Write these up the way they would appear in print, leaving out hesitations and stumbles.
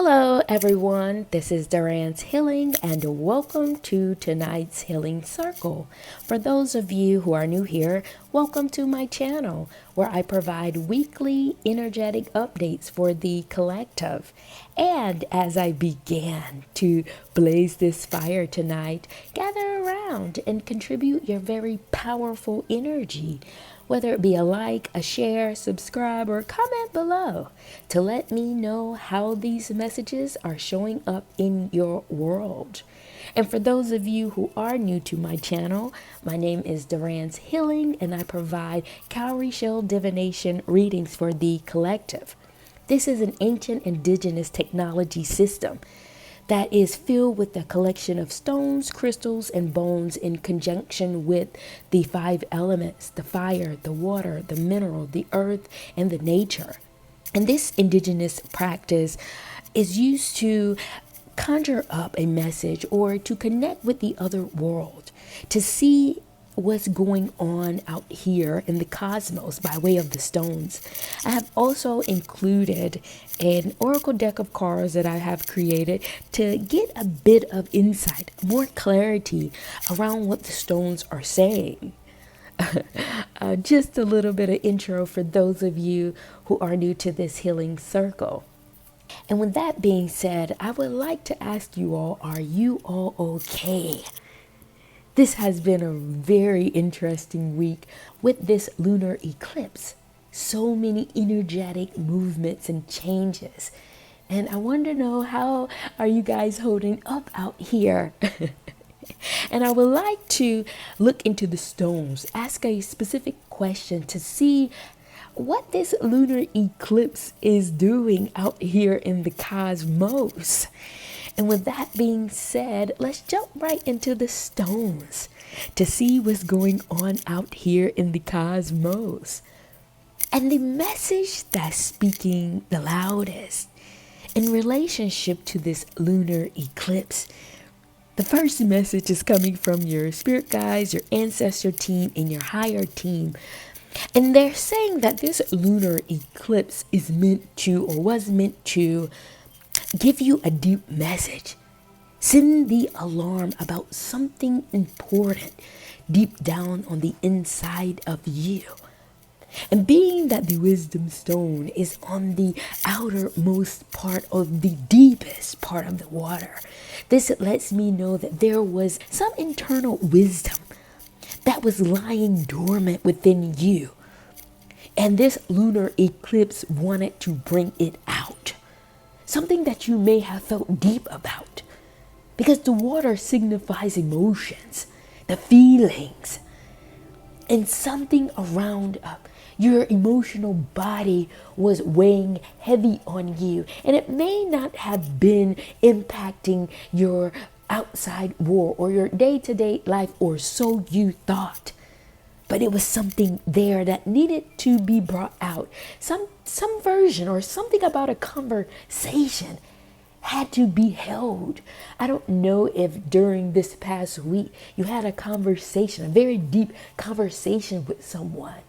Hello, everyone. This is Duran's Healing, and welcome to tonight's Healing Circle. For those of you who are new here, welcome to my channel, where I provide weekly energetic updates for the collective. And as I began to blaze this fire tonight, gather around and contribute your very powerful energy. Whether it be a like, a share, subscribe, or comment below to let me know how these messages are showing up in your world. And for those of you who are new to my channel, my name is Duran's Healing, and I provide cowrie shell divination readings for the collective. This is an ancient indigenous technology system that is filled with a collection of stones, crystals, and bones in conjunction with the 5 elements, the fire, the water, the mineral, the earth, and the nature. And this indigenous practice is used to conjure up a message or to connect with the other world, to see what's going on out here in the cosmos by way of the stones. I have also included an oracle deck of cards that I have created to get a bit of insight, more clarity around what the stones are saying. Just a little bit of intro for those of you who are new to this healing circle. And with that being said, I would like to ask you all, are you all okay? This has been a very interesting week with this lunar eclipse. So many energetic movements and changes. And I want to know, how are you guys holding up out here? And I would like to look into the stones, ask a specific question to see what this lunar eclipse is doing out here in the cosmos. And with that being said, let's jump right into the stones to see what's going on out here in the cosmos. And the message that's speaking the loudest in relationship to this lunar eclipse, the first message is coming from your spirit guides, your ancestor team, and your higher team. And they're saying that this lunar eclipse is meant to, or was meant to, give you a deep message. Send the alarm about something important deep down on the inside of you. And being that the wisdom stone is on the outermost part of the deepest part of the water, this lets me know that there was some internal wisdom that was lying dormant within you. And this lunar eclipse wanted to bring it out. Something that you may have felt deep about. Because the water signifies emotions, the feelings, and something around your emotional body was weighing heavy on you. And it may not have been impacting your outside world or your day-to-day life, or so you thought. But it was something there that needed to be brought out. Some version or something about a conversation had to be held. I don't know if during this past week you had a conversation, a very deep conversation with someone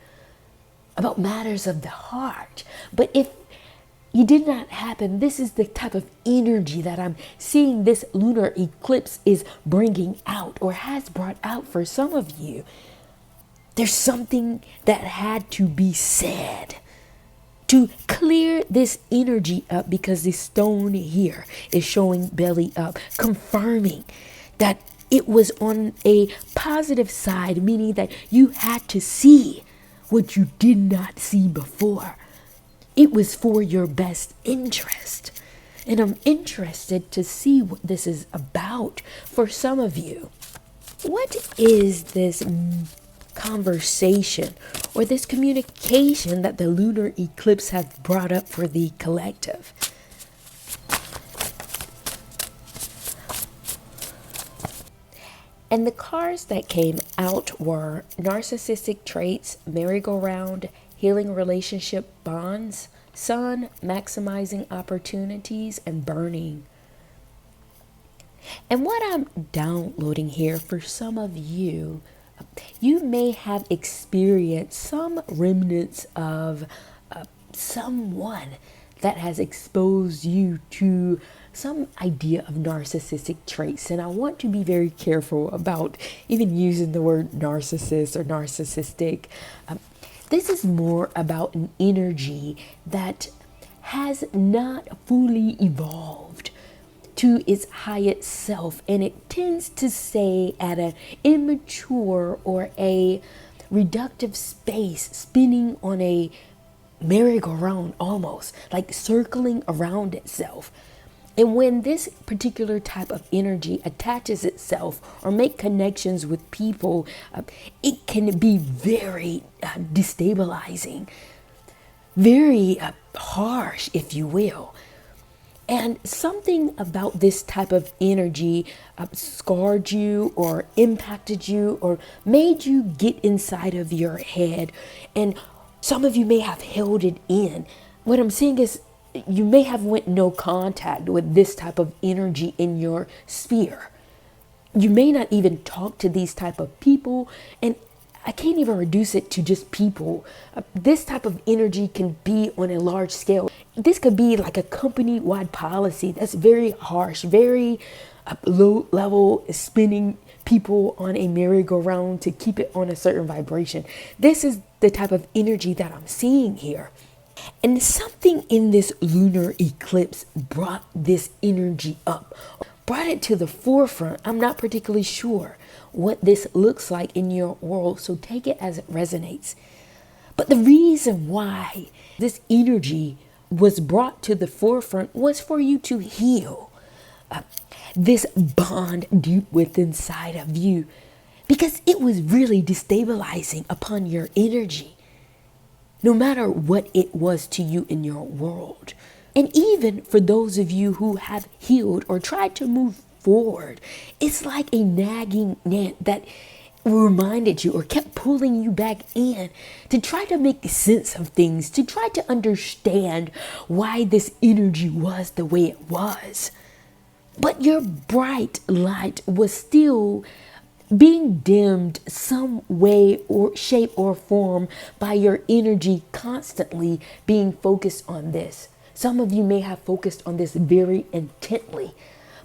about matters of the heart. But if you did not happen, this is the type of energy that I'm seeing this lunar eclipse is bringing out, or has brought out for some of you. There's something that had to be said to clear this energy up, because the stone here is showing belly up, confirming that it was on a positive side, meaning that you had to see what you did not see before. It was for your best interest. And I'm interested to see what this is about for some of you. What is this conversation or this communication that the lunar eclipse has brought up for the collective? And the cards that came out were narcissistic traits, merry-go-round, healing relationship bonds, sun, maximizing opportunities, and burning. And what I'm downloading here for some of you, you may have experienced some remnants of someone that has exposed you to some idea of narcissistic traits. And I want to be very careful about even using the word narcissist or narcissistic. This is more about an energy that has not fully evolved to its highest self, and it tends to stay at an immature or a reductive space, spinning on a merry-go-round, almost like circling around itself. And when this particular type of energy attaches itself or make connections with people, it can be very destabilizing, very harsh, if you will. And something about this type of energy scarred you or impacted you or made you get inside of your head. And some of you may have held it in. What I'm saying is you may have went no contact with this type of energy in your sphere. You may not even talk to these type of people. And I can't even reduce it to just people. This type of energy can be on a large scale. This could be like a company-wide policy that's very harsh, very low level, spinning people on a merry-go-round to keep it on a certain vibration. This is the type of energy that I'm seeing here. And something in this lunar eclipse brought this energy up, brought it to the forefront. I'm not particularly sure what this looks like in your world, so take it as it resonates. But the reason why this energy was brought to the forefront was for you to heal this bond deep within inside of you, because it was really destabilizing upon your energy, no matter what it was to you in your world. And even for those of you who have healed or tried to move forward, it's like a nagging gnat that reminded you or kept pulling you back in to try to make sense of things, to try to understand why this energy was the way it was. But your bright light was still being dimmed some way or shape or form by your energy constantly being focused on this. Some of you may have focused on this very intently,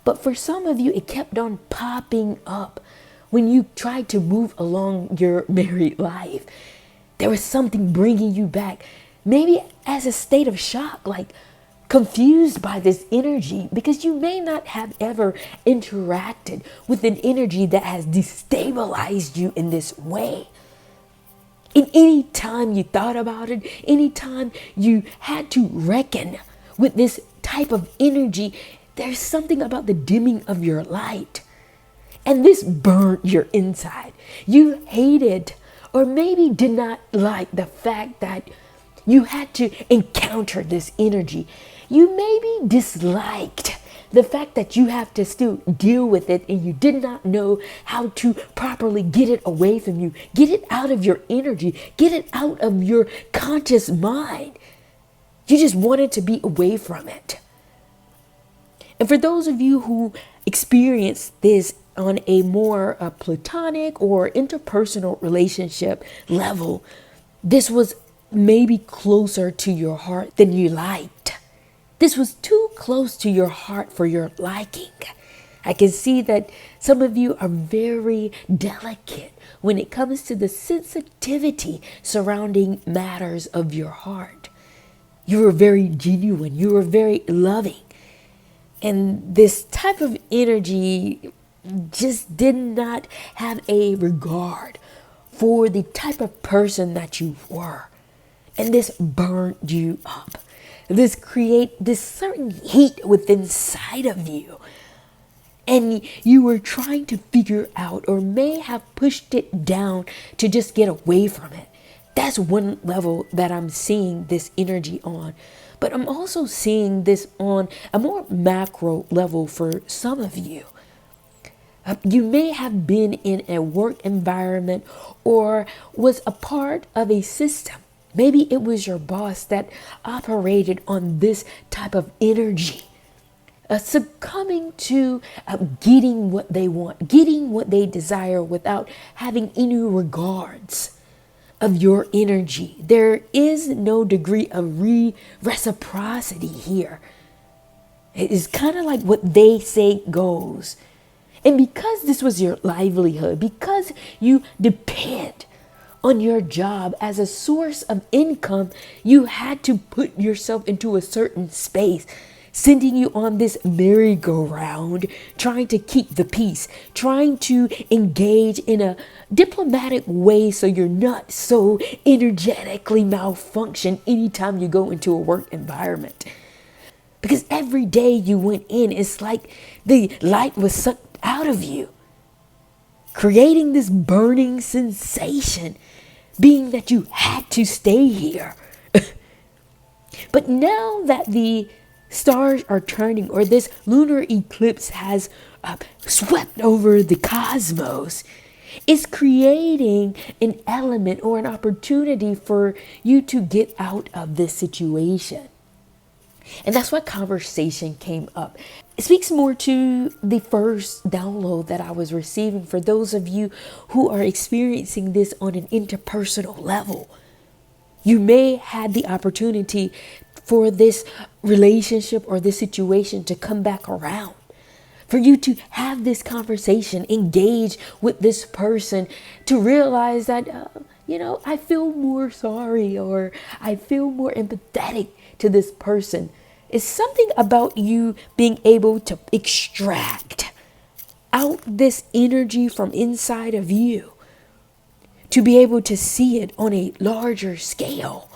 but for some of you, it kept on popping up when you tried to move along your married life. There was something bringing you back, maybe as a state of shock, like confused by this energy, because you may not have ever interacted with an energy that has destabilized you in this way. And any time you thought about it, any time you had to reckon with this type of energy, there's something about the dimming of your light. And this burnt your inside. You hated or maybe did not like the fact that you had to encounter this energy. You maybe disliked the fact that you have to still deal with it, and you did not know how to properly get it away from you, get it out of your energy, get it out of your conscious mind. You just wanted to be away from it. And for those of you who experience this on a more platonic or interpersonal relationship level, this was maybe closer to your heart than you liked. This was too close to your heart for your liking. I can see that some of you are very delicate when it comes to the sensitivity surrounding matters of your heart. You are very genuine. You are very loving. And this type of energy just did not have a regard for the type of person that you were. And this burned you up. This create this certain heat within inside of you. And you were trying to figure out, or may have pushed it down to just get away from it. That's one level that I'm seeing this energy on. But I'm also seeing this on a more macro level for some of you. You may have been in a work environment or was a part of a system. Maybe it was your boss that operated on this type of energy, succumbing to getting what they want, getting what they desire without having any regards. of your energy. There is no degree of reciprocity here. It is kind of like what they say goes. And because this was your livelihood, because you depend on your job as a source of income, you had to put yourself into a certain space, sending you on this merry-go-round, trying to keep the peace, trying to engage in a diplomatic way so you're not so energetically malfunction anytime you go into a work environment. Because every day you went in, it's like the light was sucked out of you, creating this burning sensation, being that you had to stay here. But now that the stars are turning, or this lunar eclipse has swept over the cosmos, it's creating an element or an opportunity for you to get out of this situation. And that's why conversation came up. It speaks more to the first download that I was receiving for those of you who are experiencing this on an interpersonal level. You may have the opportunity for this relationship or this situation to come back around, for you to have this conversation, engage with this person, to realize that, I feel more sorry, or I feel more empathetic to this person. It's something about you being able to extract out this energy from inside of you, to be able to see it on a larger scale.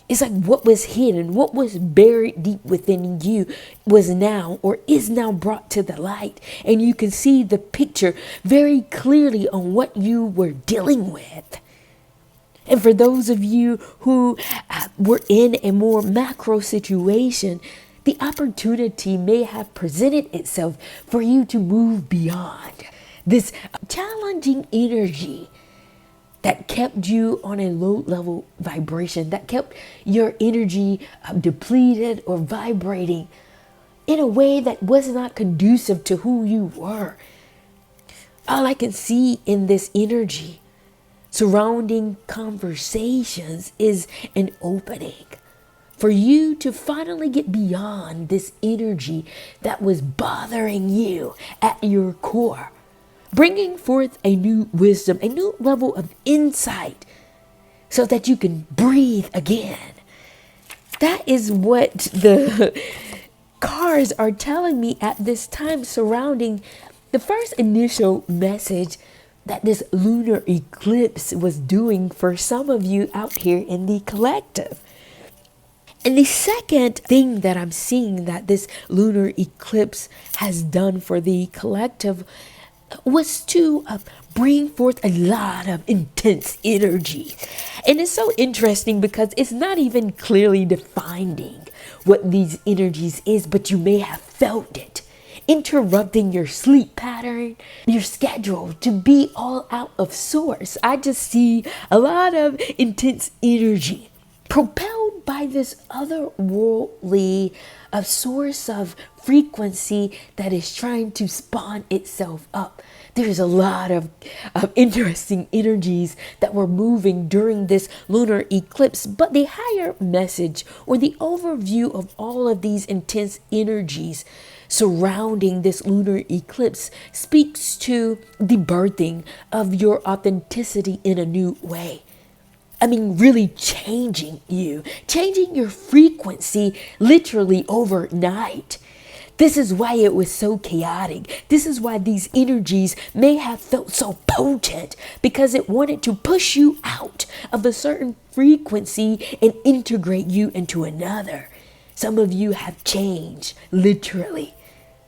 It's like what was hidden, what was buried deep within you was now or is now brought to the light. And you can see the picture very clearly on what you were dealing with. And for those of you who were in a more macro situation, the opportunity may have presented itself for you to move beyond this challenging energy that kept you on a low level vibration, that kept your energy depleted or vibrating in a way that was not conducive to who you were. All I can see in this energy surrounding conversations is an opening for you to finally get beyond this energy that was bothering you at your core, bringing forth a new wisdom, a new level of insight, so that you can breathe again. That is what the cards are telling me at this time surrounding the first initial message that this lunar eclipse was doing for some of you out here in the collective. And the second thing that I'm seeing that this lunar eclipse has done for the collective was to bring forth a lot of intense energy. And it's so interesting because it's not even clearly defining what these energies is, but you may have felt it interrupting your sleep pattern, your schedule, to be all out of sorts. I just see a lot of intense energy propelled by this otherworldly source of frequency that is trying to spawn itself up. There's a lot of interesting energies that were moving during this lunar eclipse, but the higher message or the overview of all of these intense energies surrounding this lunar eclipse speaks to the birthing of your authenticity in a new way. I mean, really changing you, changing your frequency literally overnight. This is why it was so chaotic. This is why these energies may have felt so potent, because it wanted to push you out of a certain frequency and integrate you into another. Some of you have changed, literally.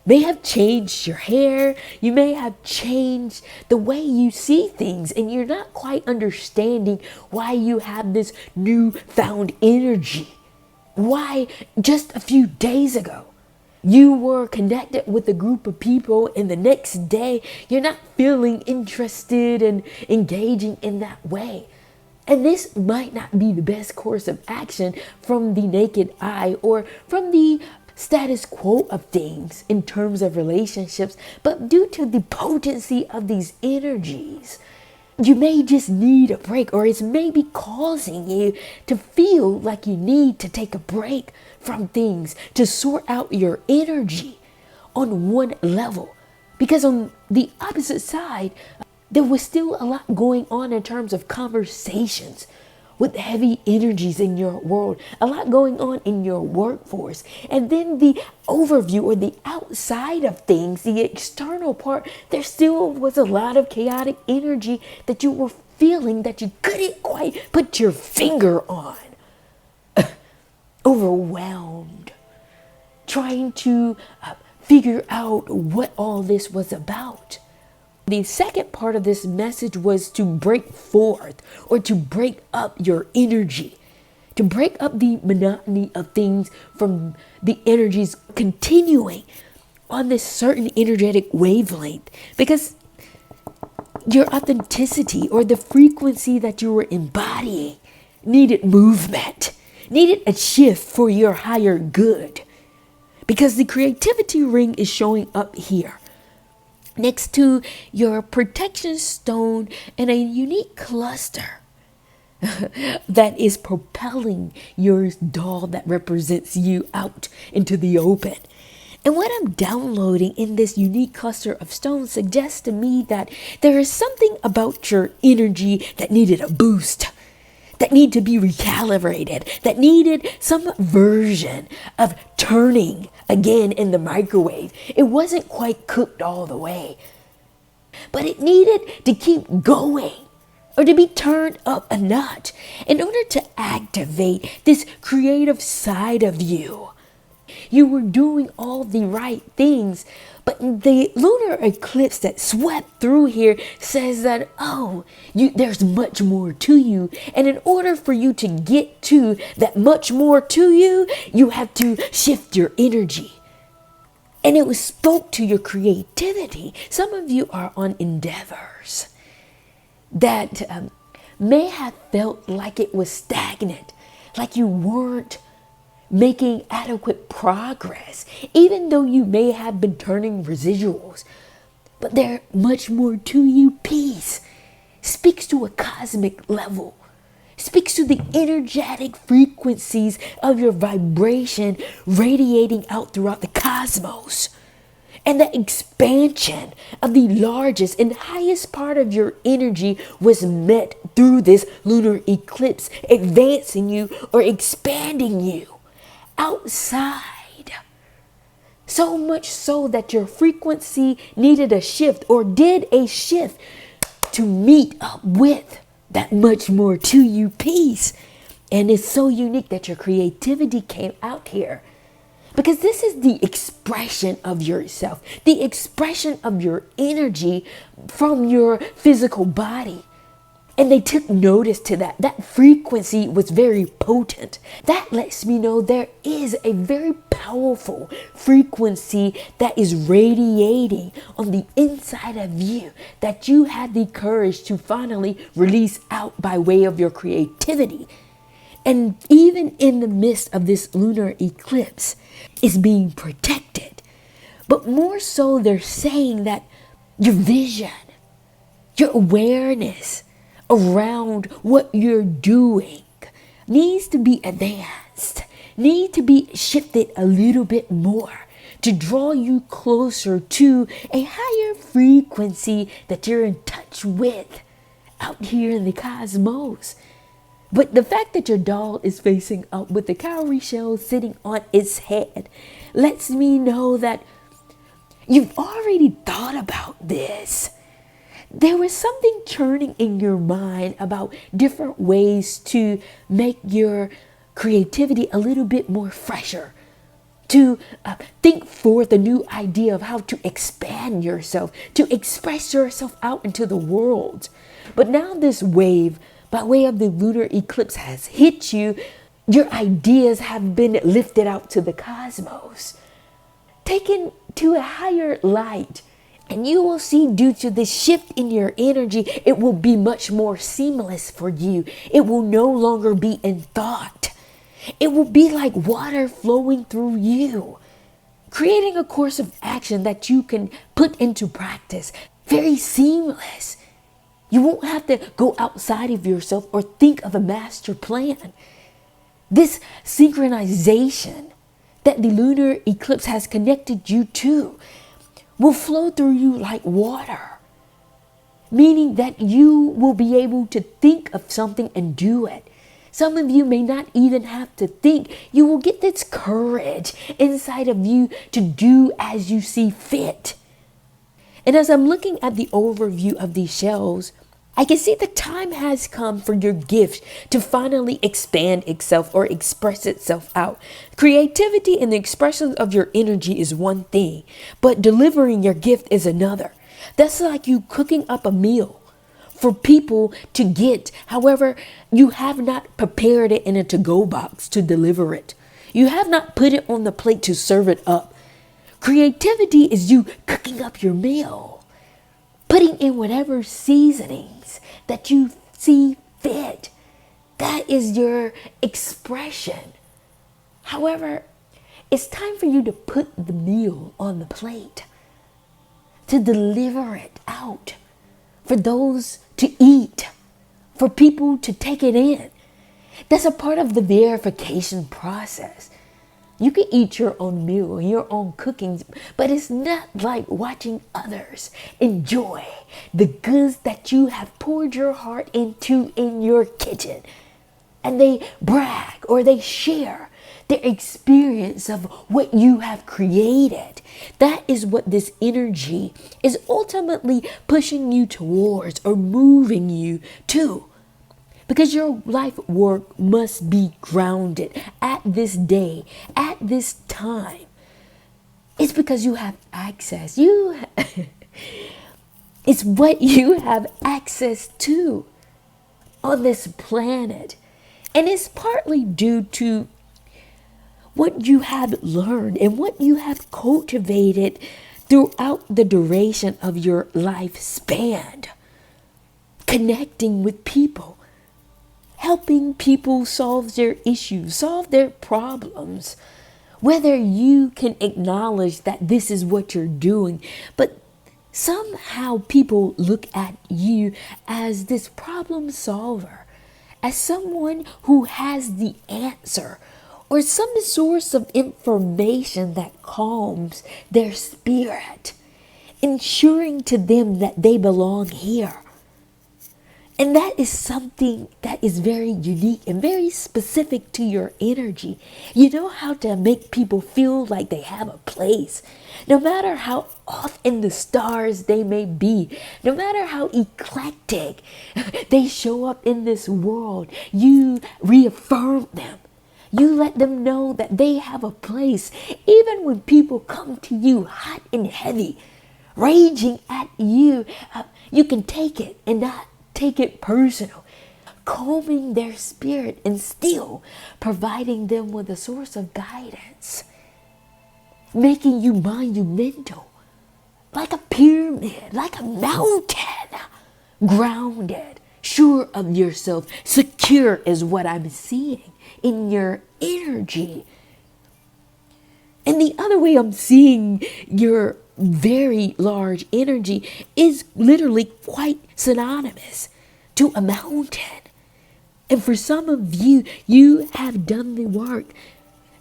May have changed your hair. You may have changed the way you see things, and you're not quite understanding why you have this newfound energy. Why just a few days ago you were connected with a group of people, and the next day you're not feeling interested and engaging in that way. And this might not be the best course of action from the naked eye or from the status quo of things in terms of relationships, but due to the potency of these energies, you may just need a break, or it's maybe causing you to feel like you need to take a break from things to sort out your energy on one level. Because on the opposite side, there was still a lot going on in terms of conversations with heavy energies in your world, a lot going on in your workforce. And then the overview, or the outside of things, the external part, there still was a lot of chaotic energy that you were feeling that you couldn't quite put your finger on. Overwhelmed, trying to figure out what all this was about. The second part of this message was to break forth, or to break up your energy, to break up the monotony of things from the energies continuing on this certain energetic wavelength, because your authenticity, or the frequency that you were embodying, needed movement, needed a shift for your higher good, because the creativity ring is showing up here next to your protection stone and a unique cluster that is propelling your doll that represents you out into the open. And what I'm downloading in this unique cluster of stones suggests to me that there is something about your energy that needed a boost, that needed to be recalibrated, that needed some version of turning again in the microwave. It wasn't quite cooked all the way, but it needed to keep going, or to be turned up a notch in order to activate this creative side of you. You were doing all the right things, but the lunar eclipse that swept through here says that, there's much more to you. And in order for you to get to that much more to you, you have to shift your energy. And it was spoke to your creativity. Some of you are on endeavors that may have felt like it was stagnant, like you weren't making adequate progress, even though you may have been turning residuals. But there much more to you. Peace speaks to a cosmic level, speaks to the energetic frequencies of your vibration radiating out throughout the cosmos. And the expansion of the largest and highest part of your energy was met through this lunar eclipse, advancing you or expanding you outside. So much so that your frequency needed a shift, or did a shift, to meet up with that much more to you piece. And it's so unique that your creativity came out here, because this is the expression of yourself, the expression of your energy from your physical body. And they took notice to that. That frequency was very potent. That lets me know there is a very powerful frequency that is radiating on the inside of you, that you had the courage to finally release out by way of your creativity. And even in the midst of this lunar eclipse, it's being protected. But more so, they're saying that your vision, your awareness around what you're doing needs to be advanced, need to be shifted a little bit more to draw you closer to a higher frequency that you're in touch with out here in the cosmos. But the fact that your doll is facing up with the cowrie shell sitting on its head lets me know that you've already thought about this. There was something churning in your mind about different ways to make your creativity a little bit more fresher, to think forth a new idea of how to expand yourself, to express yourself out into the world. But now this wave, by way of the lunar eclipse, has hit you. Your ideas have been lifted out to the cosmos, taken to a higher light. And you will see, due to this shift in your energy, it will be much more seamless for you. It will no longer be in thought. It will be like water flowing through you, creating a course of action that you can put into practice. Very seamless. You won't have to go outside of yourself or think of a master plan. This synchronization that the lunar eclipse has connected you to will flow through you like water, meaning that you will be able to think of something and do it. Some of you may not even have to think. You will get this courage inside of you to do as you see fit. And as I'm looking at the overview of these shells, I can see the time has come for your gift to finally expand itself or express itself out. Creativity and the expression of your energy is one thing, but delivering your gift is another. That's like you cooking up a meal for people to get. However, you have not prepared it in a to-go box to deliver it. You have not put it on the plate to serve it up. Creativity is you cooking up your meal, putting in whatever seasonings that you see fit. That is your expression. However, it's time for you to put the meal on the plate, to deliver it out for those to eat, for people to take it in. That's a part of the verification process. You can eat your own meal, your own cooking, but it's not like watching others enjoy the goods that you have poured your heart into in your kitchen. And they brag or they share their experience of what you have created. That is what this energy is ultimately pushing you towards or moving you to. Because your life work must be grounded at this day, at this time. It's because you have access. It's what you have access to on this planet. And it's partly due to what you have learned and what you have cultivated throughout the duration of your lifespan. Connecting with people. Helping people solve their issues, solve their problems. Whether you can acknowledge that this is what you're doing, but somehow people look at you as this problem solver, as someone who has the answer, or some source of information that calms their spirit, ensuring to them that they belong here. And that is something that is very unique and very specific to your energy. You know how to make people feel like they have a place. No matter how off in the stars they may be, no matter how eclectic they show up in this world, you reaffirm them. You let them know that they have a place. Even when people come to you hot and heavy, raging at you, you can take it and not take it personal, calming their spirit and still providing them with a source of guidance, making you monumental, like a pyramid, like a mountain, grounded, sure of yourself, secure is what I'm seeing in your energy. And the other way I'm seeing your very large energy is literally quite synonymous to a mountain. And for some of you, you have done the work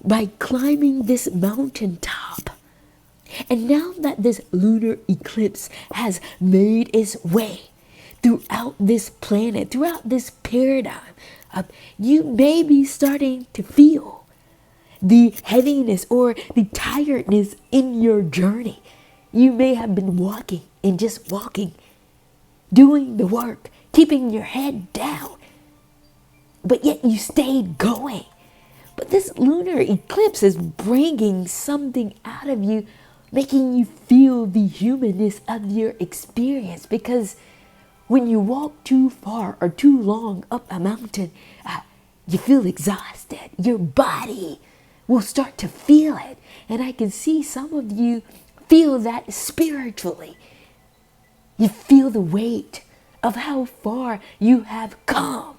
by climbing this mountaintop. And now that this lunar eclipse has made its way throughout this planet, throughout this paradigm, you may be starting to feel the heaviness or the tiredness in your journey. You may have been walking and just walking, doing the work, keeping your head down, but yet you stayed going. But this lunar eclipse is bringing something out of you, making you feel the humanness of your experience. Because when you walk too far or too long up a mountain, you feel exhausted. Your body will start to feel it. And I can see some of you feel that spiritually. You feel the weight of how far you have come.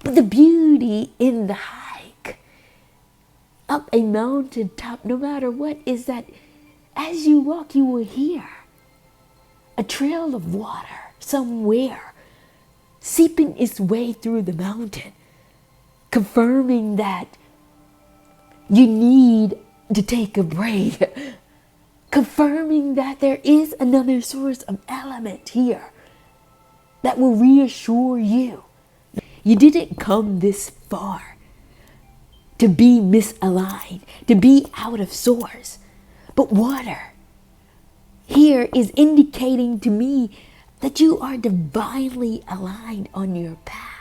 But the beauty in the hike up a mountaintop, no matter what, is that as you walk, you will hear a trail of water somewhere, seeping its way through the mountain, confirming that you need to take a break, confirming that there is another source of element here that will reassure you. You didn't come this far to be misaligned, to be out of source. But water here is indicating to me that you are divinely aligned on your path.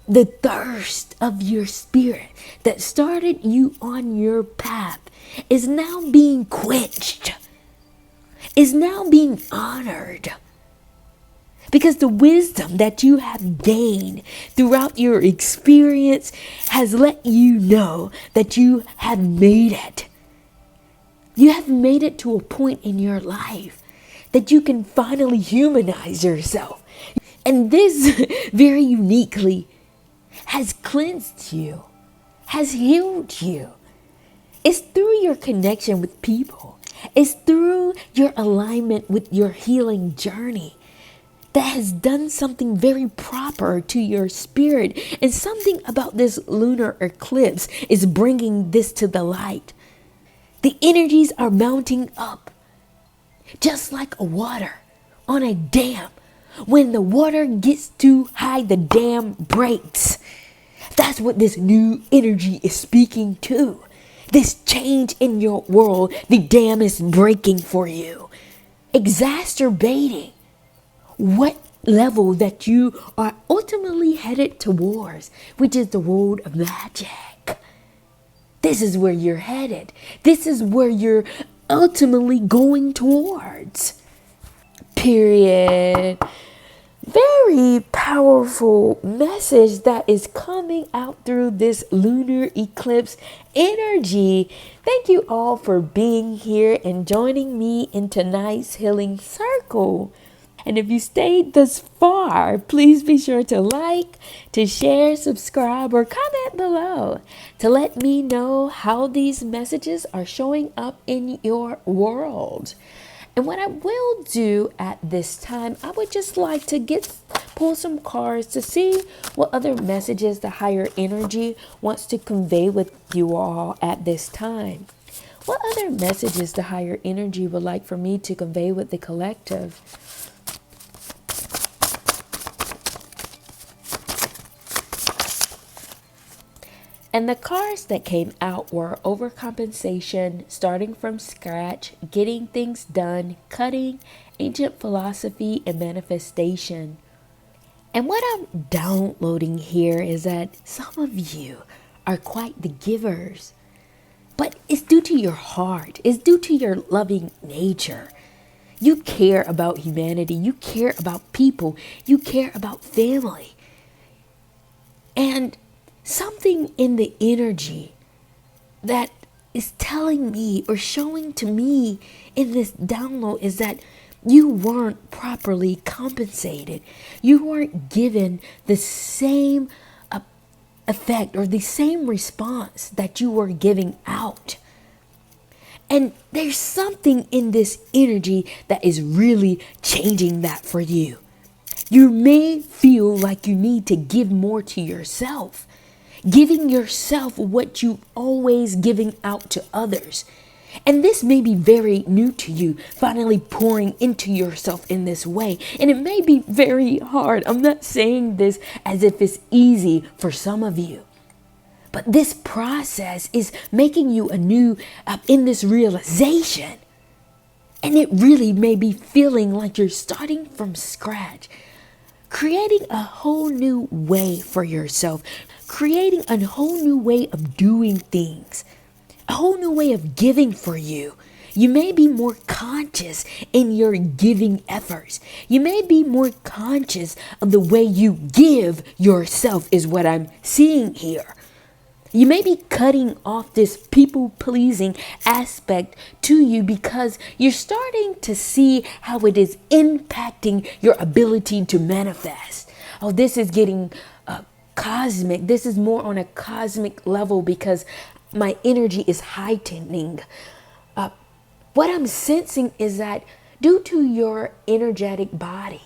The thirst of your spirit that started you on your path is now being quenched, is now being honored. Because the wisdom that you have gained throughout your experience has let you know that you have made it. You have made it to a point in your life that you can finally humanize yourself. And this very uniquely has cleansed you, has healed you. It's through your connection with people. It's through your alignment with your healing journey that has done something very proper to your spirit. And something about this lunar eclipse is bringing this to the light. The energies are mounting up, just like a water on a dam. When the water gets too high, the dam breaks. That's what this new energy is speaking to. This change in your world, the dam is breaking for you, exacerbating what level that you are ultimately headed towards, which is the world of magic. This is where you're headed. This is where you're ultimately going towards. Period. Very powerful message that is coming out through this lunar eclipse energy. Thank you all for being here and joining me in tonight's healing circle. And if you stayed thus far, please be sure to like, to share, subscribe, or comment below to let me know how these messages are showing up in your world. And what I will do at this time, I would just like to pull some cards to see what other messages the higher energy wants to convey with you all at this time. What other messages the higher energy would like for me to convey with the collective? And the cards that came out were overcompensation, starting from scratch, getting things done, cutting, ancient philosophy, and manifestation. And what I'm downloading here is that some of you are quite the givers, but it's due to your heart. It's due to your loving nature. You care about humanity. You care about people. You care about family. And something in the energy that is telling me or showing to me in this download is that you weren't properly compensated. You weren't given the same effect or the same response that you were giving out. And there's something in this energy that is really changing that for you. You may feel like you need to give more to yourself, giving yourself what you always giving out to others. And this may be very new to you, finally pouring into yourself in this way. And it may be very hard. I'm not saying this as if it's easy for some of you. But this process is making you anew in this realization. And it really may be feeling like you're starting from scratch, creating a whole new way for yourself, creating a whole new way of doing things, a whole new way of giving for you. You may be more conscious in your giving efforts. You may be more conscious of the way you give yourself is what I'm seeing here. You may be cutting off this people-pleasing aspect to you because you're starting to see how it is impacting your ability to manifest. Oh, this is getting cosmic. This is more on a cosmic level because my energy is heightening. What I'm sensing is that due to your energetic body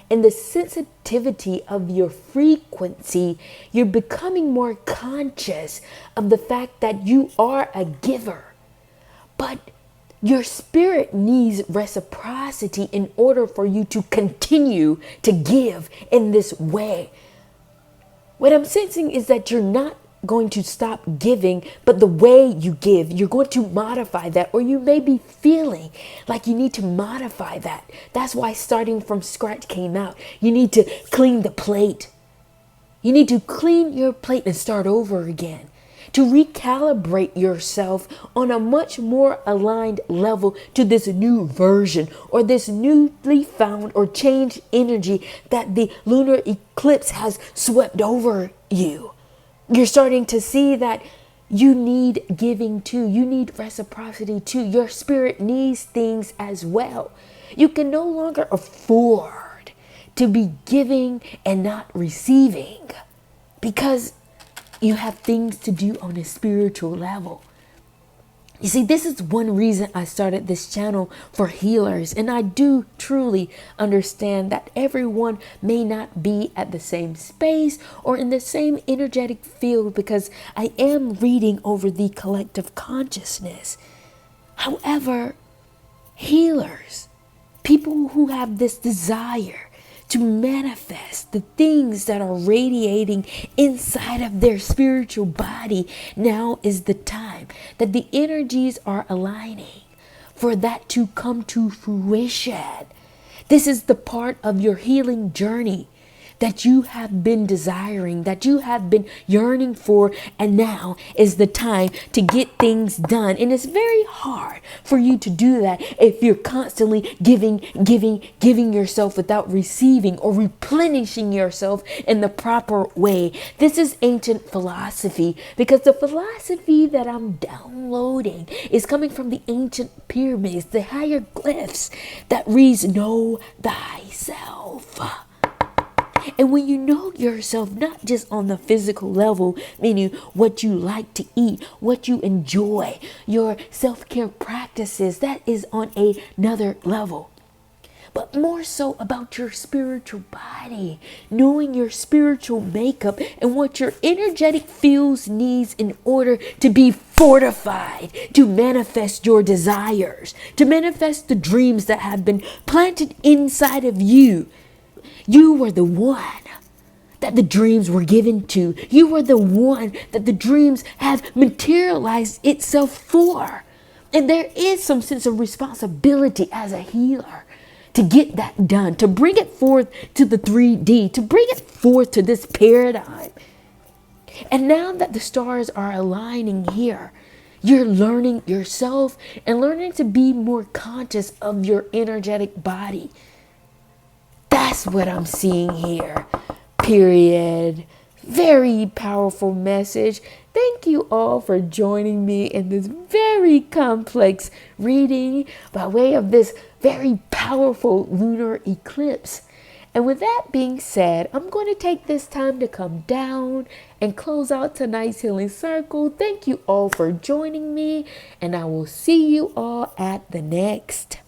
and the sensitivity of your frequency, you're becoming more conscious of the fact that you are a giver. But your spirit needs reciprocity in order for you to continue to give in this way. What I'm sensing is that you're not going to stop giving, but the way you give, you're going to modify that, or you may be feeling like you need to modify that. That's why starting from scratch came out. You need to clean the plate. You need to clean your plate and start over again, to recalibrate yourself on a much more aligned level to this new version or this newly found or changed energy that the lunar eclipse has swept over you. You're starting to see that you need giving too. You need reciprocity too. Your spirit needs things as well. You can no longer afford to be giving and not receiving, because you have things to do on a spiritual level. You see, this is one reason I started this channel for healers. And I do truly understand that everyone may not be at the same space or in the same energetic field, because I am reading over the collective consciousness. However, healers, people who have this desire to manifest the things that are radiating inside of their spiritual body, now is the time that the energies are aligning for that to come to fruition. This is the part of your healing journey that you have been desiring, that you have been yearning for, and now is the time to get things done. And it's very hard for you to do that if you're constantly giving yourself without receiving or replenishing yourself in the proper way. This is ancient philosophy, because the philosophy that I'm downloading is coming from the ancient pyramids, the hieroglyphs that reads, "Know thyself." And when you know yourself, not just on the physical level, meaning what you like to eat, what you enjoy, your self-care practices, that is on another level. But more so about your spiritual body, knowing your spiritual makeup and what your energetic fields needs in order to be fortified, to manifest your desires, to manifest the dreams that have been planted inside of you. You were the one that the dreams were given to. You were the one that the dreams have materialized itself for. And there is some sense of responsibility as a healer to get that done, to bring it forth to the 3D, to bring it forth to this paradigm. And now that the stars are aligning here, you're learning yourself and learning to be more conscious of your energetic body. That's what I'm seeing here. Period. Very powerful message. Thank you all for joining me in this very complex reading by way of this very powerful lunar eclipse. And with that being said, I'm going to take this time to come down and close out tonight's healing circle. Thank you all for joining me, and I will see you all at the next.